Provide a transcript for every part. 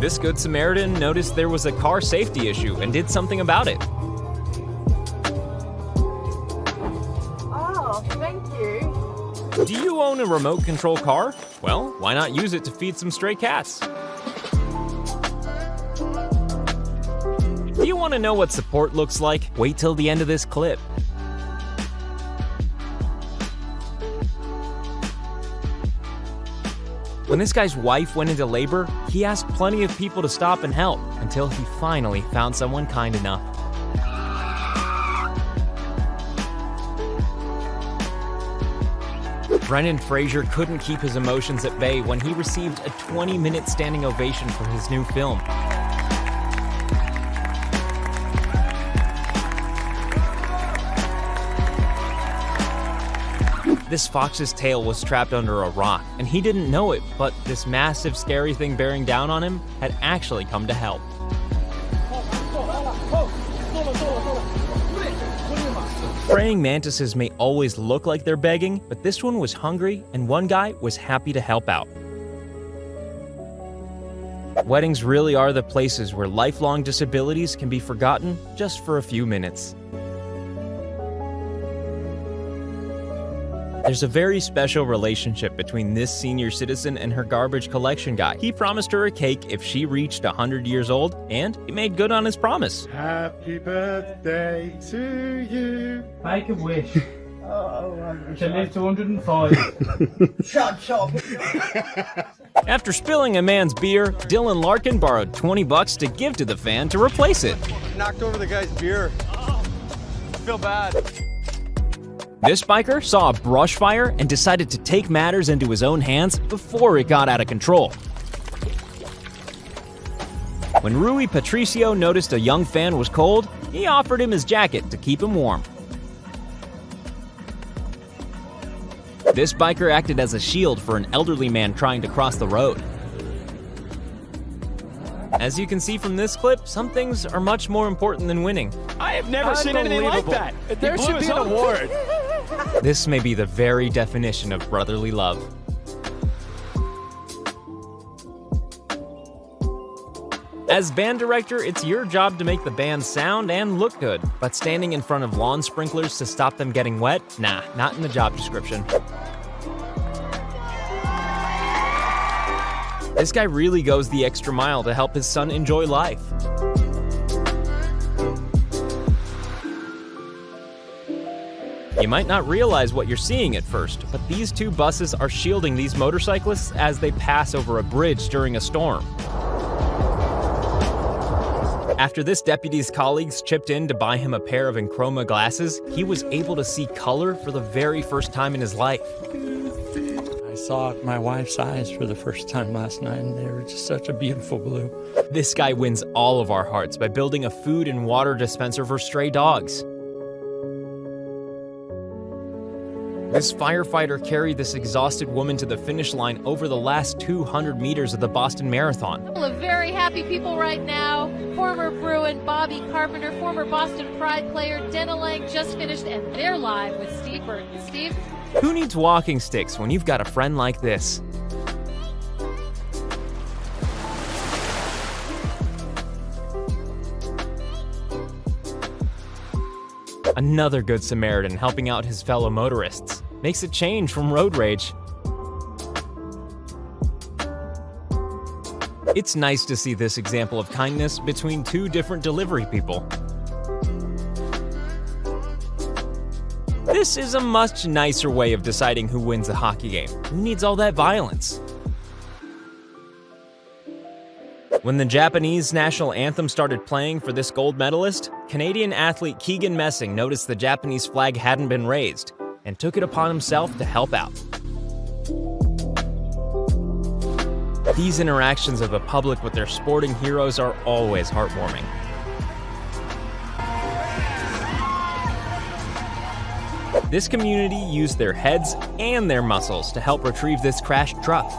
This Good Samaritan noticed there was a car safety issue and did something about it. Oh, thank you. Do you own a remote control car? Well, why not use it to feed some stray cats? Do you want to know what support looks like? Wait till the end of this clip. When this guy's wife went into labor, he asked plenty of people to stop and help until he finally found someone kind enough. Brendan Fraser couldn't keep his emotions at bay when he received a 20-minute standing ovation for his new film. This fox's tail was trapped under a rock, and he didn't know it, but this massive, scary thing bearing down on him had actually come to help. Praying mantises may always look like they're begging, but this one was hungry, and one guy was happy to help out. Weddings really are the places where lifelong disabilities can be forgotten just for a few minutes. There's a very special relationship between this senior citizen and her garbage collection guy. He promised her a cake if she reached 100 years old, and he made good on his promise. Happy birthday to you. Make a wish Oh, to live to 105. Shut up. After spilling a man's beer, Dylan Larkin borrowed $20 to give to the fan to replace it. Knocked over the guy's beer. I feel bad. This biker saw a brush fire and decided to take matters into his own hands before it got out of control. When Rui Patricio noticed a young fan was cold, he offered him his jacket to keep him warm. This biker acted as a shield for an elderly man trying to cross the road. As you can see from this clip, some things are much more important than winning. I have never seen anything like that. There should be an award. This may be the very definition of brotherly love. As band director, it's your job to make the band sound and look good, but standing in front of lawn sprinklers to stop them getting wet? Nah, not in the job description. This guy really goes the extra mile to help his son enjoy life. You might not realize what you're seeing at first, but these two buses are shielding these motorcyclists as they pass over a bridge during a storm. After this deputy's colleagues chipped in to buy him a pair of Enchroma glasses, he was able to see color for the very first time in his life. I saw my wife's eyes for the first time last night, and they were just such a beautiful blue. This guy wins all of our hearts by building a food and water dispenser for stray dogs. This firefighter carried this exhausted woman to the finish line over the last 200 meters of the Boston Marathon. Full of very happy people right now. Former Bruin Bobby Carpenter, former Boston Pride player Denna Lang just finished, and they're live with Steve Burton. Steve? Who needs walking sticks when you've got a friend like this? Another Good Samaritan helping out his fellow motorists. Makes a change from road rage. It's nice to see this example of kindness between two different delivery people. This is a much nicer way of deciding who wins a hockey game. Who needs all that violence? When the Japanese national anthem started playing for this gold medalist, Canadian athlete Keegan Messing noticed the Japanese flag hadn't been raised and took it upon himself to help out. These interactions of the public with their sporting heroes are always heartwarming. This community used their heads and their muscles to help retrieve this crashed truck.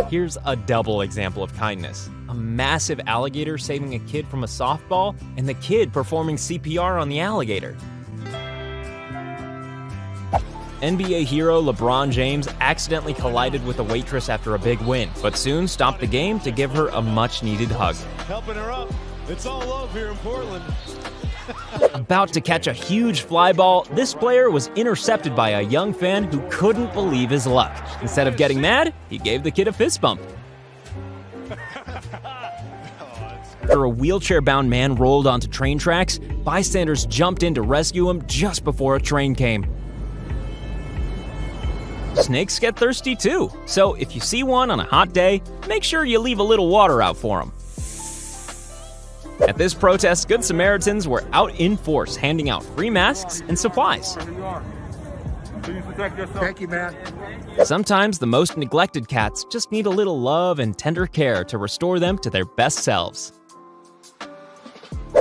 Here's a double example of kindness. A massive alligator saving a kid from a softball, and the kid performing CPR on the alligator. NBA hero LeBron James accidentally collided with a waitress after a big win, but soon stopped the game to give her a much-needed hug. Helping her up. It's all love here in Portland. About to catch a huge fly ball, this player was intercepted by a young fan who couldn't believe his luck. Instead of getting mad, he gave the kid a fist bump. After a wheelchair-bound man rolled onto train tracks, bystanders jumped in to rescue him just before a train came. Snakes get thirsty too, so if you see one on a hot day, make sure you leave a little water out for them. At this protest, Good Samaritans were out in force, handing out free masks and supplies. Thank you, man. Sometimes the most neglected cats just need a little love and tender care to restore them to their best selves.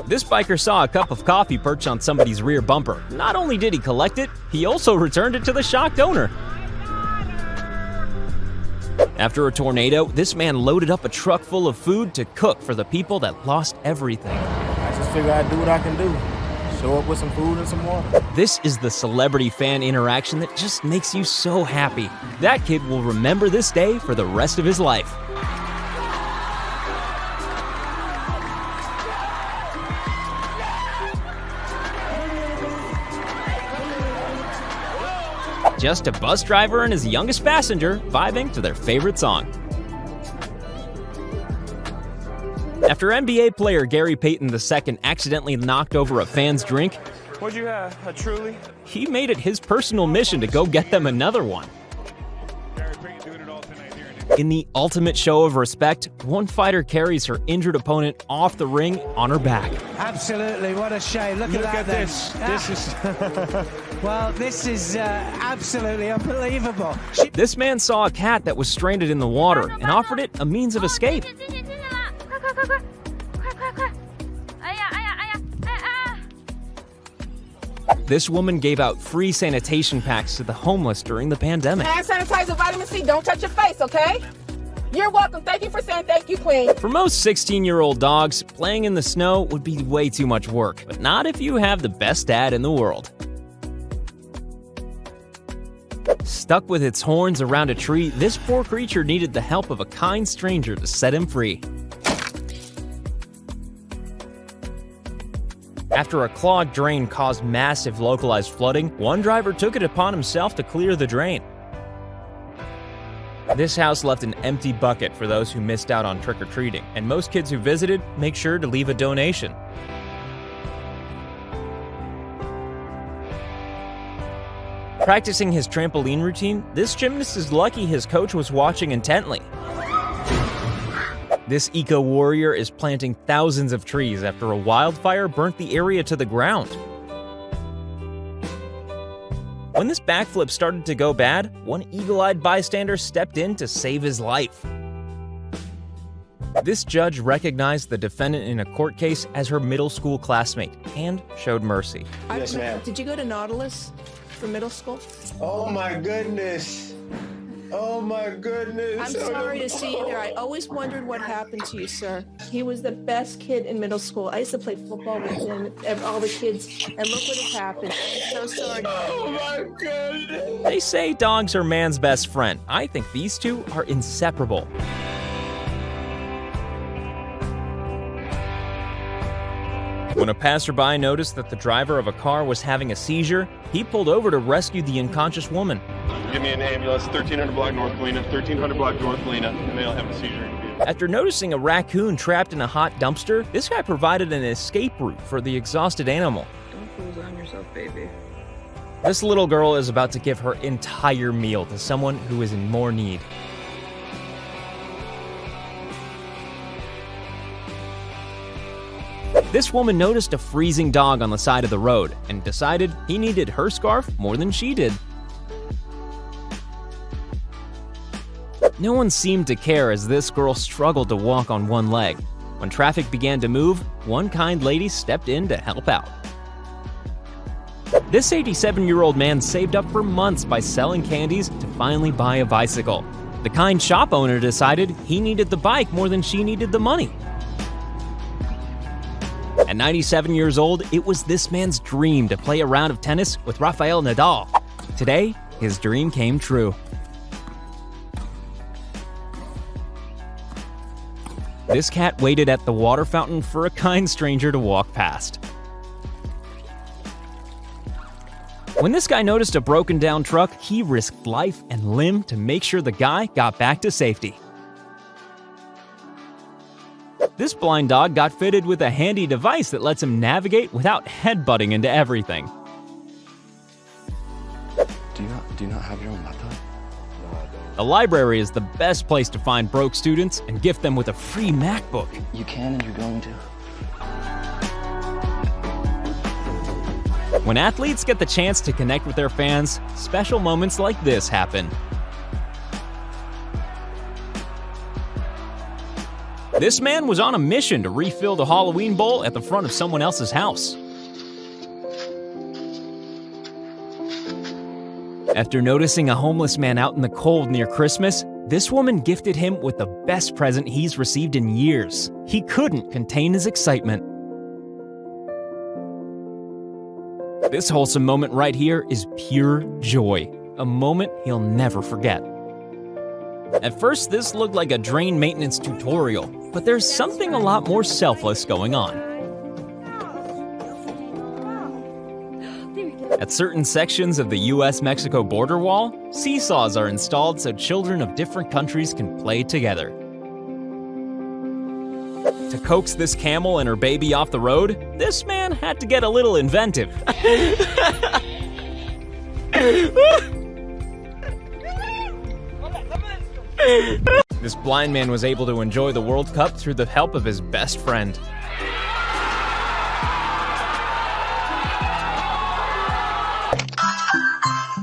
This biker saw a cup of coffee perched on somebody's rear bumper. Not only did he collect it, he also returned it to the shocked owner. After a tornado, this man loaded up a truck full of food to cook for the people that lost everything. I just figure I'd do what I can do. Show up with some food and some water. This is the celebrity fan interaction that just makes you so happy. That kid will remember this day for the rest of his life. Just a bus driver and his youngest passenger vibing to their favorite song. After NBA player Gary Payton II accidentally knocked over a fan's drink, What'd you have? A Truly? he made it his personal mission to go get them another one. In the ultimate show of respect, one fighter carries her injured opponent off the ring on her back. Absolutely, what a shame. Look at this. This is... Well, this is absolutely unbelievable. This man saw a cat that was stranded in the water and offered it a means of escape. This woman gave out free sanitation packs to the homeless during the pandemic. Hand sanitizer, vitamin C. Don't touch your face, okay? You're welcome. Thank you for saying thank you, Queen. For most 16-year-old dogs, playing in the snow would be way too much work, but not if you have the best dad in the world. Stuck with its horns around a tree, this poor creature needed the help of a kind stranger to set him free. After a clogged drain caused massive localized flooding, one driver took it upon himself to clear the drain. This house left an empty bucket for those who missed out on trick-or-treating, and most kids who visited make sure to leave a donation. Practicing his trampoline routine, this gymnast is lucky his coach was watching intently. This eco-warrior is planting thousands of trees after a wildfire burnt the area to the ground. When this backflip started to go bad, one eagle-eyed bystander stepped in to save his life. This judge recognized the defendant in a court case as her middle school classmate and showed mercy. Yes, ma'am. Did you go to Nautilus for middle school? Oh my goodness. Oh my goodness. I'm sorry to see you there. I always wondered what happened to you, sir. He was the best kid in middle school. I used to play football with him, and all the kids, and look what has happened. I'm so sorry. Oh my goodness. They say dogs are man's best friend. I think these two are inseparable. When a passerby noticed that the driver of a car was having a seizure, he pulled over to rescue the unconscious woman. Give me an ambulance, 1300 block North Galena, 1300 block North Galena, and they'll have a seizure. After noticing a raccoon trapped in a hot dumpster, this guy provided an escape route for the exhausted animal. Don't close on yourself, baby. This little girl is about to give her entire meal to someone who is in more need. This woman noticed a freezing dog on the side of the road and decided he needed her scarf more than she did. No one seemed to care as this girl struggled to walk on one leg. When traffic began to move, one kind lady stepped in to help out. This 87-year-old man saved up for months by selling candies to finally buy a bicycle. The kind shop owner decided he needed the bike more than she needed the money. At 97 years old, it was this man's dream to play a round of tennis with Rafael Nadal. Today, his dream came true. This cat waited at the water fountain for a kind stranger to walk past. When this guy noticed a broken down truck, he risked life and limb to make sure the guy got back to safety. This blind dog got fitted with a handy device that lets him navigate without headbutting into everything. Do you not have your own laptop? The library is the best place to find broke students and gift them with a free MacBook. You can and you're going to. When athletes get the chance to connect with their fans, special moments like this happen. This man was on a mission to refill the Halloween bowl at the front of someone else's house. After noticing a homeless man out in the cold near Christmas, this woman gifted him with the best present he's received in years. He couldn't contain his excitement. This wholesome moment right here is pure joy, a moment he'll never forget. At first, this looked like a drain maintenance tutorial, but there's something a lot more selfless going on. At certain sections of the US-Mexico border wall, seesaws are installed so children of different countries can play together. To coax this camel and her baby off the road, this man had to get a little inventive. This blind man was able to enjoy the World Cup through the help of his best friend.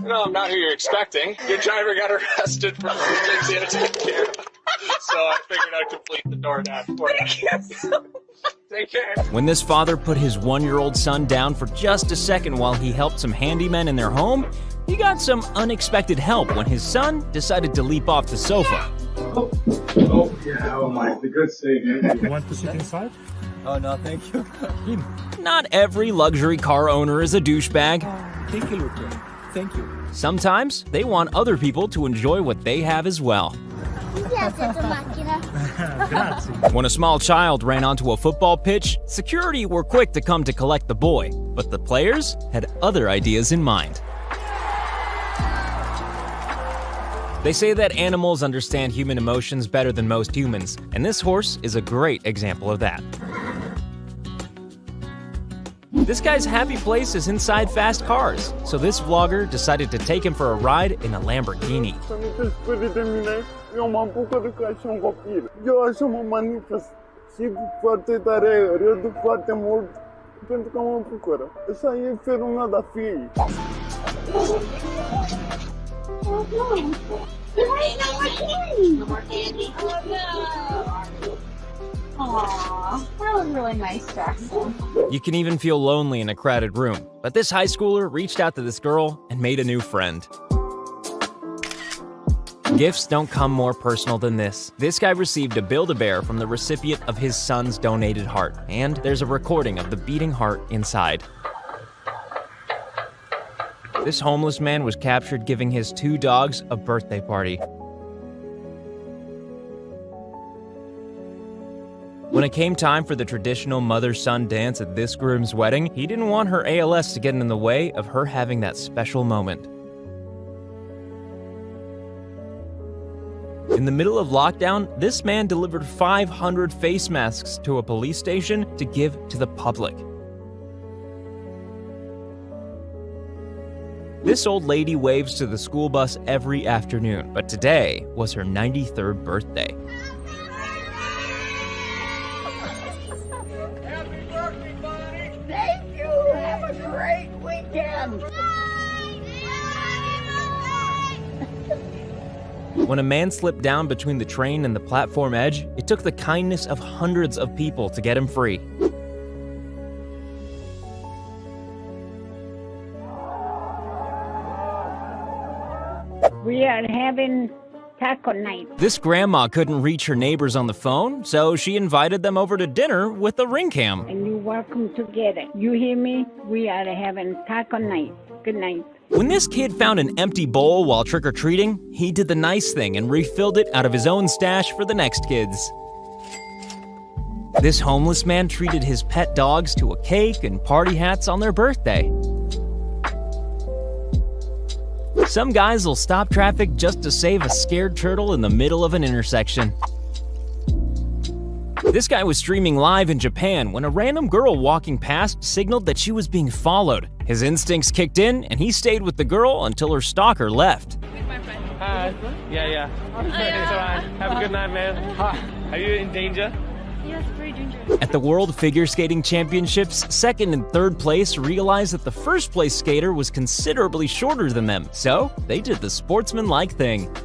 No, I'm not who you're expecting. Your driver got arrested for things he had to take care of. So I figured I'd complete the DoorDash for you. Take care. When this father put his 1-year-old son down for just a second while he helped some handymen in their home, he got some unexpected help when his son decided to leap off the sofa. Oh, yeah, oh my, the good thing. You want to sit inside? Oh, no, thank you. Not every luxury car owner is a douchebag. Take a look. Thank you. Sometimes they want other people to enjoy what they have as well. When a small child ran onto a football pitch, security were quick to come to collect the boy, but the players had other ideas in mind. They say that animals understand human emotions better than most humans, and this horse is a great example of that. This guy's happy place is inside fast cars, so this vlogger decided to take him for a ride in a Lamborghini. Eu m-am bucurat ca și un copil. Eu așa mă manifest și foarte tare, râd foarte mult pentru că mă bucură. Așa e felul meu de a fi. Aww, that was really nice, Jackson. You can even feel lonely in a crowded room, but this high schooler reached out to this girl and made a new friend. Gifts don't come more personal than this. This guy received a Build-A-Bear from the recipient of his son's donated heart, and there's a recording of the beating heart inside. This homeless man was captured giving his 2 dogs a birthday party. When it came time for the traditional mother-son dance at this groom's wedding, he didn't want her ALS to get in the way of her having that special moment. In the middle of lockdown, this man delivered 500 face masks to a police station to give to the public. This old lady waves to the school bus every afternoon, but today was her 93rd birthday. Happy birthday, buddy! Thank you! Have a great weekend! When a man slipped down between the train and the platform edge, it took the kindness of hundreds of people to get him free. We are having taco night. This grandma couldn't reach her neighbors on the phone, so she invited them over to dinner with a ring cam. And you're welcome together. You hear me? We are having taco night. Good night. When this kid found an empty bowl while trick-or-treating, he did the nice thing and refilled it out of his own stash for the next kids. This homeless man treated his pet dogs to a cake and party hats on their birthday. Some guys will stop traffic just to save a scared turtle in the middle of an intersection. This guy was streaming live in Japan when a random girl walking past signaled that she was being followed. His instincts kicked in, and he stayed with the girl until her stalker left. Hi. Yeah. It's alright. Have a good night, man. Hi. Are you in danger? Yes, very dangerous. At the World Figure Skating Championships, second and third place realized that the first place skater was considerably shorter than them, so they did the sportsmanlike thing.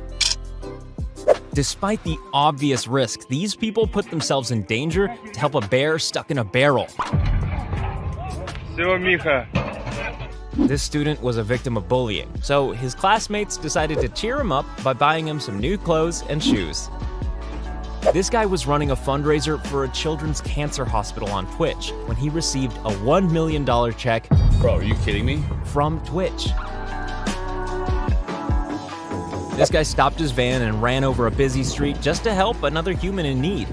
Despite the obvious risk, these people put themselves in danger to help a bear stuck in a barrel. This student was a victim of bullying, so his classmates decided to cheer him up by buying him some new clothes and shoes. This guy was running a fundraiser for a children's cancer hospital on Twitch when he received a $1 million check. Bro, are you kidding me? From Twitch. This guy stopped his van and ran over a busy street just to help another human in need.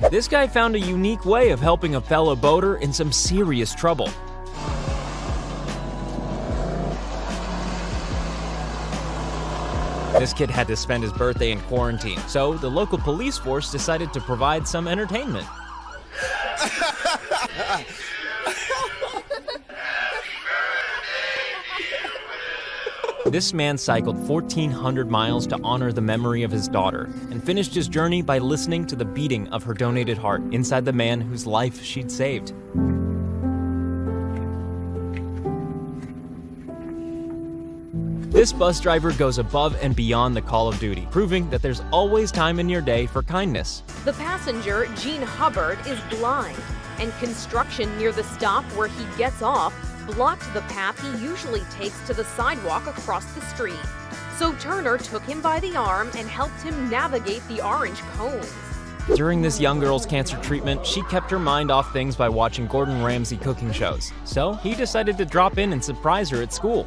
This guy found a unique way of helping a fellow boater in some serious trouble. This kid had to spend his birthday in quarantine, so the local police force decided to provide some entertainment. This man cycled 1,400 miles to honor the memory of his daughter and finished his journey by listening to the beating of her donated heart inside the man whose life she'd saved. This bus driver goes above and beyond the call of duty, proving that there's always time in your day for kindness. The passenger, Gene Hubbard, is blind, and construction near the stop where he gets off blocked the path he usually takes to the sidewalk across the street. So Turner took him by the arm and helped him navigate the orange cones. During this young girl's cancer treatment, she kept her mind off things by watching Gordon Ramsay cooking shows. So he decided to drop in and surprise her at school.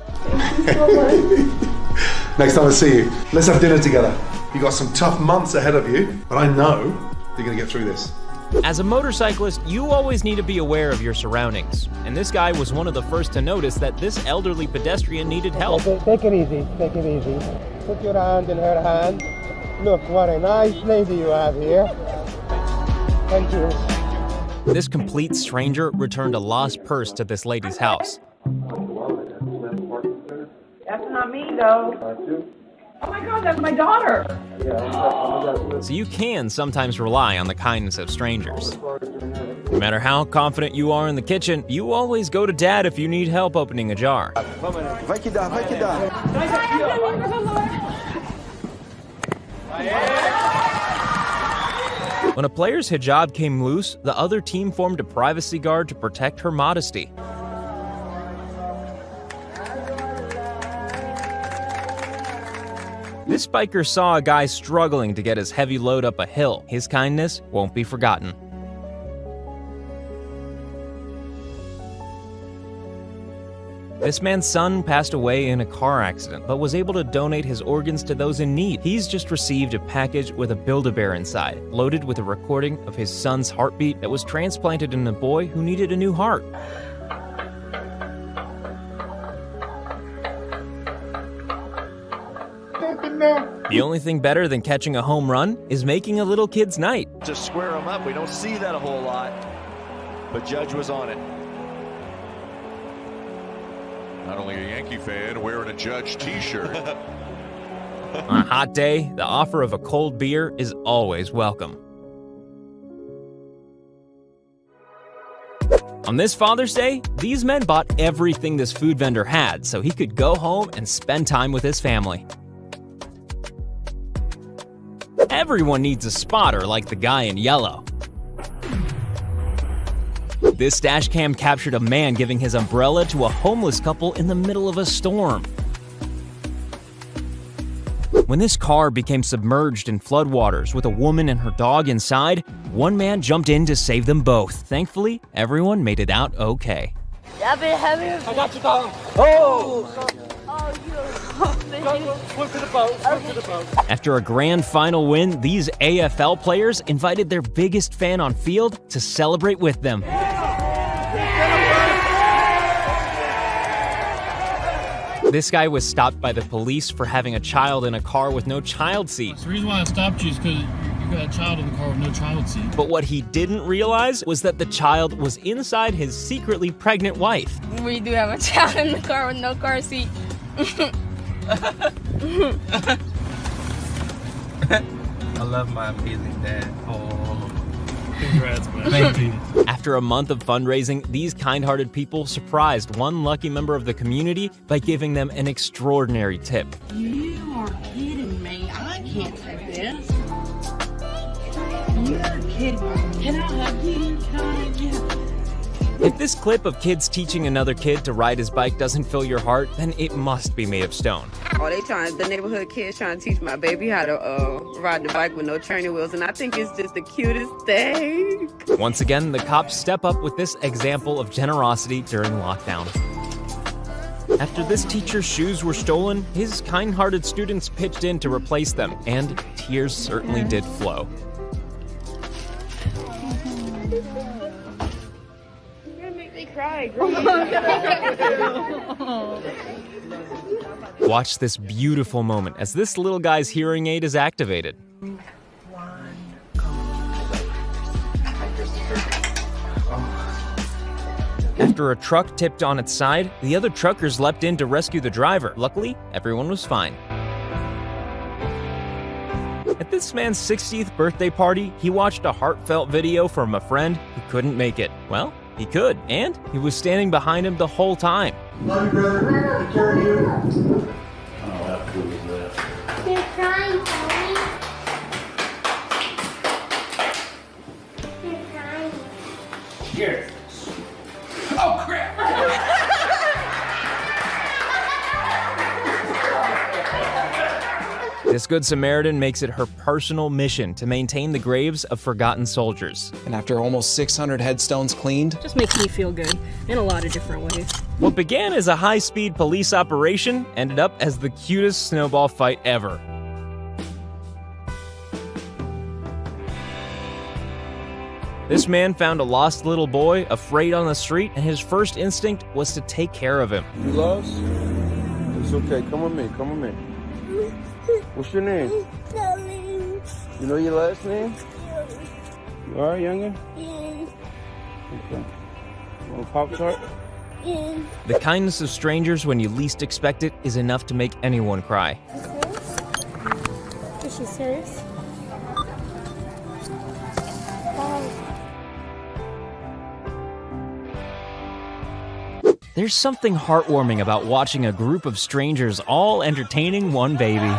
Next time I see you, let's have dinner together. You got some tough months ahead of you, but I know you're gonna get through this. As a motorcyclist, you always need to be aware of your surroundings. And this guy was one of the first to notice that this elderly pedestrian needed help. Take it easy, take it easy. Put your hand in her hand. Look, what a nice lady you have here. Thank you. This complete stranger returned a lost purse to this lady's house. That's not me, though. Oh my God, that's my daughter. So you can sometimes rely on the kindness of strangers. No matter how confident you are in the kitchen, you always go to Dad if you need help opening a jar. Vai que dá, vai que dá. When a player's hijab came loose, the other team formed a privacy guard to protect her modesty. This biker saw a guy struggling to get his heavy load up a hill. His kindness won't be forgotten. This man's son passed away in a car accident, but was able to donate his organs to those in need. He's just received a package with a Build-A-Bear inside, loaded with a recording of his son's heartbeat that was transplanted in a boy who needed a new heart. The only thing better than catching a home run is making a little kid's night. To square them up, we don't see that a whole lot, but Judge was on it. Not only a Yankee fan wearing a Judge t-shirt. On a hot day, the offer of a cold beer is always welcome. On this Father's Day, these men bought everything this food vendor had so he could go home and spend time with his family. Everyone needs a spotter like the guy in yellow. This dash cam captured a man giving his umbrella to a homeless couple in the middle of a storm. When this car became submerged in floodwaters with a woman and her dog inside, one man jumped in to save them both. Thankfully, everyone made it out okay. I've been having. I got you, dog. Oh! Swim to the boat. Swim to the boat. After a grand final win, these AFL players invited their biggest fan on field to celebrate with them. This guy was stopped by the police for having a child in a car with no child seat. The reason why I stopped you is because you got a child in the car with no child seat. But what he didn't realize was that the child was inside his secretly pregnant wife. We do have a child in the car with no car seat. I love my amazing dad. Oh. Congrats, man. Thank you. After a month of fundraising, these kind-hearted people surprised one lucky member of the community by giving them an extraordinary tip. You are kidding me. I can't take this. You're kidding. Can I hug you? Can I hug you? If this clip of kids teaching another kid to ride his bike doesn't fill your heart, then it must be made of stone. Oh, the neighborhood kids trying to teach my baby how to ride the bike with no training wheels, and I think it's just the cutest thing. Once again, the cops step up with this example of generosity during lockdown. After this teacher's shoes were stolen, his kind-hearted students pitched in to replace them, and tears certainly did flow. Cry. Watch this beautiful moment as this little guy's hearing aid is activated. After a truck tipped on its side, the other truckers leapt in to rescue the driver. Luckily, everyone was fine. At this man's 60th birthday party, he watched a heartfelt video from a friend who couldn't make it. Well, he could, and he was standing behind him the whole time. Love you, brother. Take care of you. Oh, how cool is that? You're crying, Tony. You're crying. Here. Oh, crap! This Good Samaritan makes it her personal mission to maintain the graves of forgotten soldiers. And after almost 600 headstones cleaned, just makes me feel good in a lot of different ways. What began as a high-speed police operation ended up as the cutest snowball fight ever. This man found a lost little boy afraid on the street, and his first instinct was to take care of him. You lost? It's okay. Come with me. Come with me. What's your name? You know your last name? You are younger? Okay. Want a Pop-Tart? The kindness of strangers when you least expect it is enough to make anyone cry. Is she serious? There's something heartwarming about watching a group of strangers all entertaining one baby.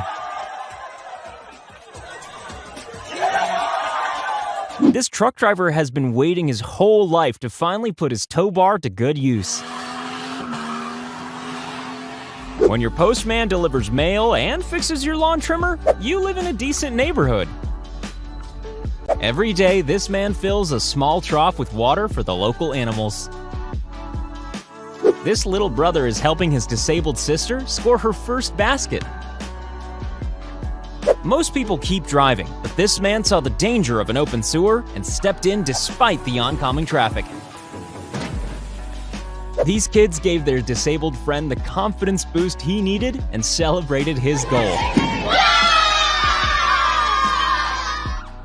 This truck driver has been waiting his whole life to finally put his tow bar to good use. When your postman delivers mail and fixes your lawn trimmer, you live in a decent neighborhood. Every day, this man fills a small trough with water for the local animals. This little brother is helping his disabled sister score her first basket. Most people keep driving, but this man saw the danger of an open sewer and stepped in despite the oncoming traffic. These kids gave their disabled friend the confidence boost he needed and celebrated his goal.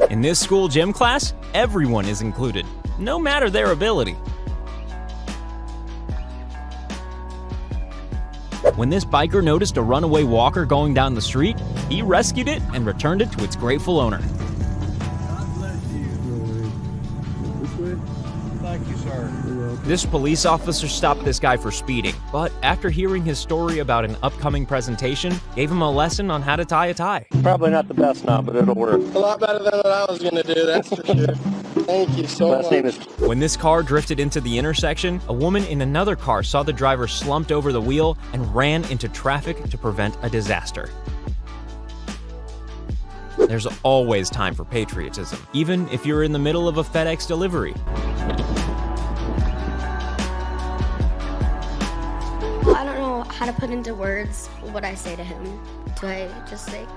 In this school gym class, everyone is included, no matter their ability. When this biker noticed a runaway walker going down the street, he rescued it and returned it to its grateful owner. Thank you, sir. This police officer stopped this guy for speeding, but after hearing his story about an upcoming presentation, gave him a lesson on how to tie a tie. Probably not the best knot, but it'll work. A lot better than what I was going to do, that's for sure. Thank you so much. When this car drifted into the intersection, a woman in another car saw the driver slumped over the wheel and ran into traffic to prevent a disaster. There's always time for patriotism, even if you're in the middle of a FedEx delivery. I don't know how to put into words what I say to him. Do I just say,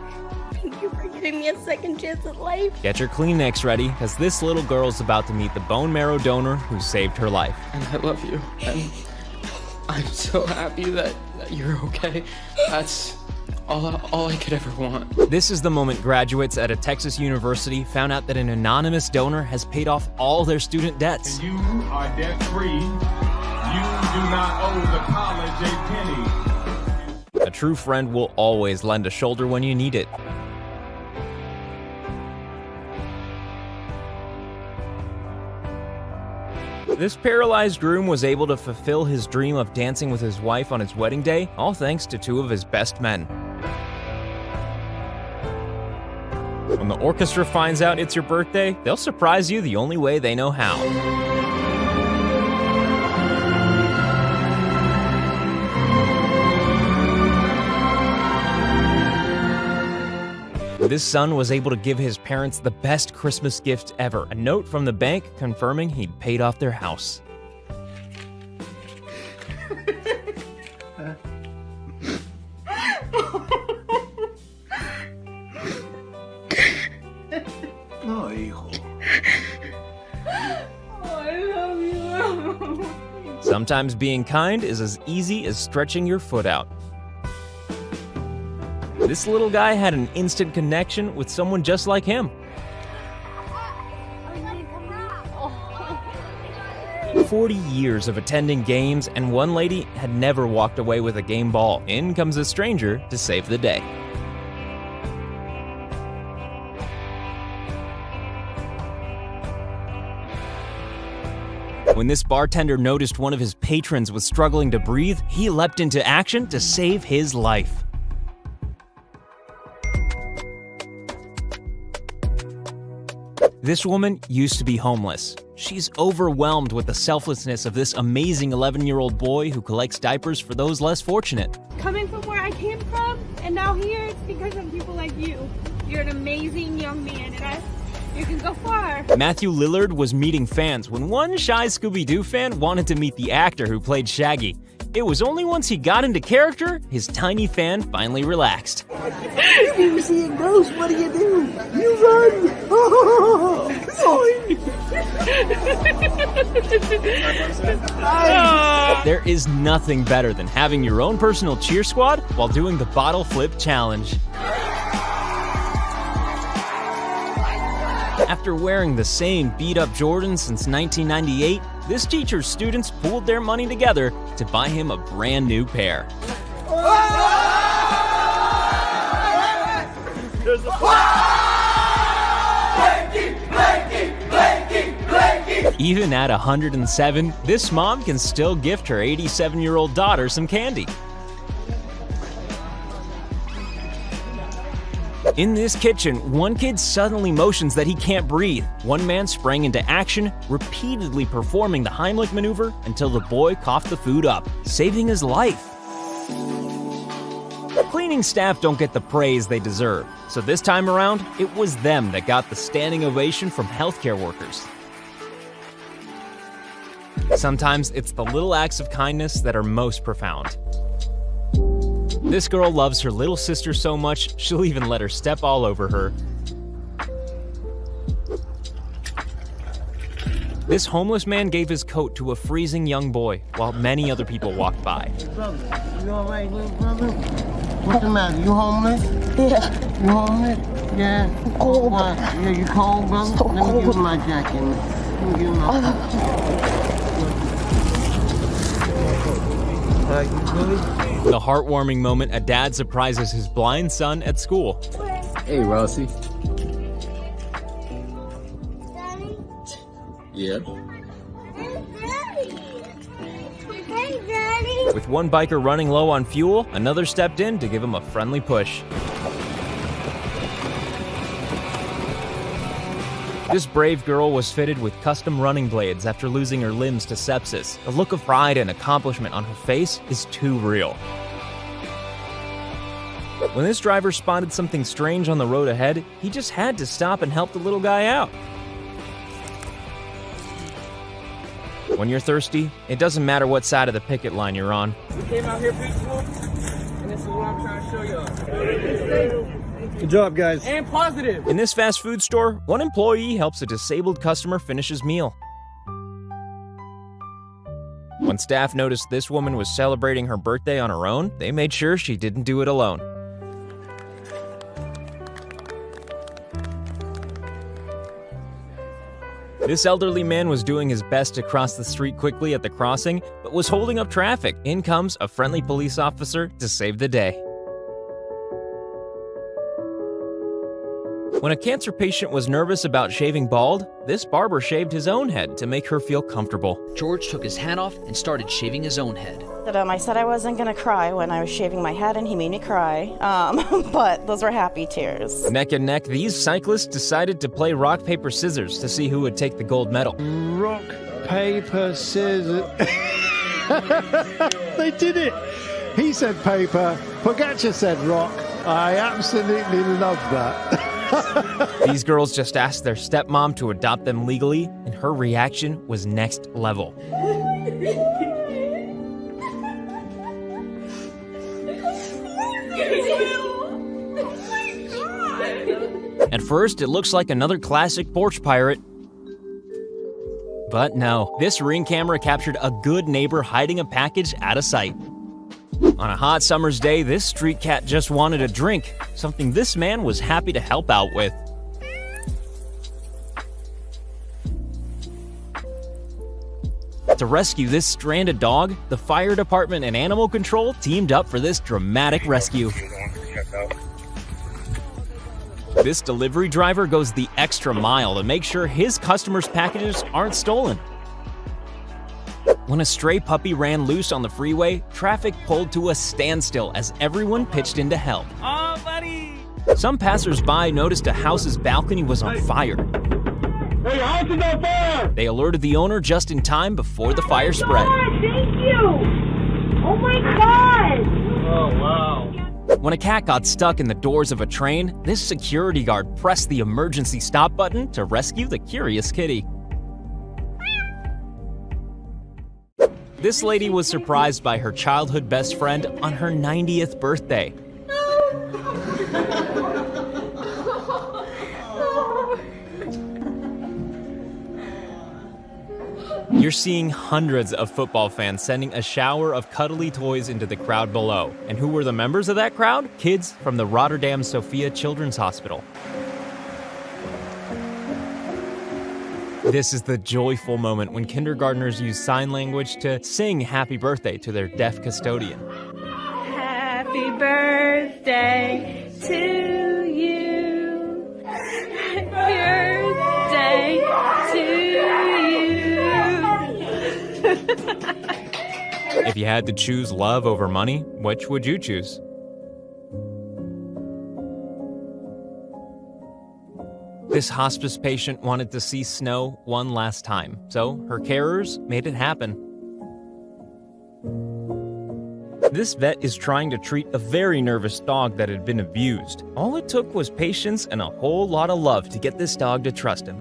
thank you for giving me a second chance at life? Get your Kleenex ready, because this little girl's about to meet the bone marrow donor who saved her life. And I love you. And I'm so happy that you're okay. That's all I could ever want. This is the moment graduates at a Texas university found out that an anonymous donor has paid off all their student debts. You are debt-free. You do not owe the college a penny. A true friend will always lend a shoulder when you need it. This paralyzed groom was able to fulfill his dream of dancing with his wife on his wedding day, all thanks to two of his best men. When the orchestra finds out it's your birthday, they'll surprise you the only way they know how. This son was able to give his parents the best Christmas gift ever, a note from the bank confirming he'd paid off their house. No, hijo. Oh, I love you. Sometimes being kind is as easy as stretching your foot out. This little guy had an instant connection with someone just like him. 40 years of attending games, and one lady had never walked away with a game ball. In comes a stranger to save the day. When this bartender noticed one of his patrons was struggling to breathe, he leapt into action to save his life. This woman used to be homeless. She's overwhelmed with the selflessness of this amazing 11-year-old boy who collects diapers for those less fortunate. Coming from where I came from and now here, it's because of people like you. You're an amazing young man, and you can go far. Matthew Lillard was meeting fans when one shy Scooby-Doo fan wanted to meet the actor who played Shaggy. It was only once he got into character, his tiny fan finally relaxed. If you see a ghost, what do? You run! There is nothing better than having your own personal cheer squad while doing the bottle flip challenge. After wearing the same beat-up Jordans since 1998, this teacher's students pooled their money together to buy him a brand new pair. Even at 107, this mom can still gift her 87-year-old daughter some candy. In this kitchen, one kid suddenly motions that he can't breathe. One man sprang into action, repeatedly performing the Heimlich maneuver until the boy coughed the food up, saving his life. Cleaning staff don't get the praise they deserve, so this time around, it was them that got the standing ovation from healthcare workers. Sometimes it's the little acts of kindness that are most profound. This girl loves her little sister so much, she'll even let her step all over her. This homeless man gave his coat to a freezing young boy, while many other people walked by. Brother, you alright, little brother? What's the matter? You homeless? Yeah. You homeless? Yeah. I'm cold. What? Yeah, you cold, brother? So Let me give you my jacket. Let me give you my The heartwarming moment a dad surprises his blind son at school. Hey, Rossi. Daddy? Yeah? Hey, Daddy! With one biker running low on fuel, another stepped in to give him a friendly push. This brave girl was fitted with custom running blades after losing her limbs to sepsis. The look of pride and accomplishment on her face is too real. When this driver spotted something strange on the road ahead, he just had to stop and help the little guy out. When you're thirsty, it doesn't matter what side of the picket line you're on. We came out here peaceful, and this is what I'm trying to show y'all. Good job, guys. And positive. In this fast food store, one employee helps a disabled customer finish his meal. When staff noticed this woman was celebrating her birthday on her own, they made sure she didn't do it alone. This elderly man was doing his best to cross the street quickly at the crossing, but was holding up traffic. In comes a friendly police officer to save the day. When a cancer patient was nervous about shaving bald, this barber shaved his own head to make her feel comfortable. George took his hat off and started shaving his own head. I said I wasn't gonna cry when I was shaving my head, and he made me cry, but those were happy tears. Neck and neck, these cyclists decided to play rock, paper, scissors to see who would take the gold medal. Rock, paper, scissors. They did it. He said paper, Pogacar said rock. I absolutely love that. These girls just asked their stepmom to adopt them legally, and her reaction was next level. At first, it looks like another classic porch pirate. But no, this Ring camera captured a good neighbor hiding a package out of sight. On a hot summer's day, this street cat just wanted a drink, something this man was happy to help out with. To rescue this stranded dog, the fire department and animal control teamed up for this dramatic rescue. This delivery driver goes the extra mile to make sure his customers' packages aren't stolen. When a stray puppy ran loose on the freeway, traffic pulled to a standstill as everyone pitched in to help. Oh, buddy! Some passers-by noticed a house's balcony was on fire. Hey, your house is on fire! They alerted the owner just in time before the fire spread. Thank you! Oh my God! Oh, wow. When a cat got stuck in the doors of a train, this security guard pressed the emergency stop button to rescue the curious kitty. This lady was surprised by her childhood best friend on her 90th birthday. You're seeing hundreds of football fans sending a shower of cuddly toys into the crowd below. And who were the members of that crowd? Kids from the Rotterdam Sophia Children's Hospital. This is the joyful moment when kindergartners use sign language to sing happy birthday to their deaf custodian. Happy birthday to you. Happy birthday to you. If you had to choose love over money, which would you choose? This hospice patient wanted to see snow one last time, so her carers made it happen. This vet is trying to treat a very nervous dog that had been abused. All it took was patience and a whole lot of love to get this dog to trust him.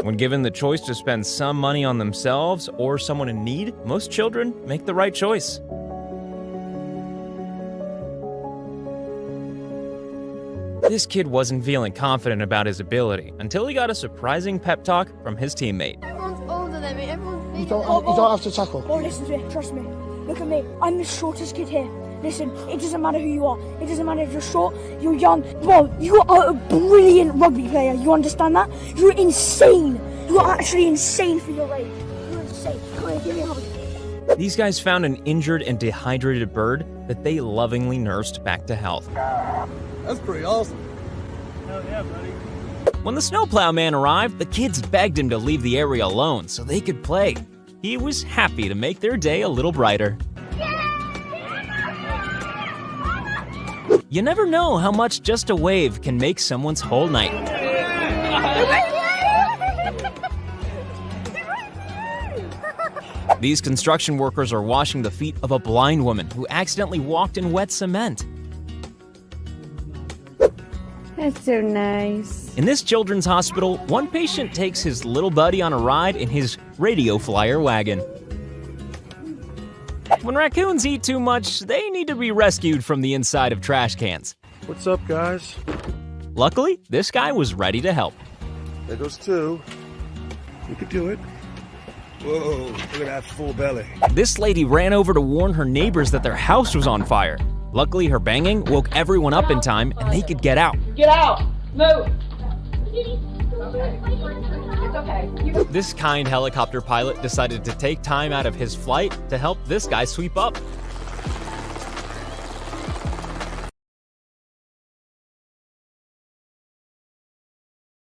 When given the choice to spend some money on themselves or someone in need, most children make the right choice. This kid wasn't feeling confident about his ability until he got a surprising pep talk from his teammate. Everyone's older than me. Everyone's bigger. You don't have to tackle. Oh, listen to me. Trust me. Look at me. I'm the shortest kid here. Listen, it doesn't matter who you are. It doesn't matter if you're short, you're young. Bro, you are a brilliant rugby player. You understand that? You're insane. You're actually insane for your age. You're insane. Come here, give me a hug. These guys found an injured and dehydrated bird that they lovingly nursed back to health. That's pretty awesome. Hell yeah, buddy. When the snowplow man arrived, the kids begged him to leave the area alone so they could play. He was happy to make their day a little brighter. You never know how much just a wave can make someone's whole night. These construction workers are washing the feet of a blind woman who accidentally walked in wet cement. That's so nice. In this children's hospital, one patient takes his little buddy on a ride in his radio flyer wagon. When raccoons eat too much, they need to be rescued from the inside of trash cans. What's up, guys? Luckily, this guy was ready to help. There goes two. You could do it. Whoa, look at that full belly. This lady ran over to warn her neighbors that their house was on fire. Luckily, her banging woke everyone up in time and they could get out. Get out! Move! It's okay. This kind helicopter pilot decided to take time out of his flight to help this guy sweep up.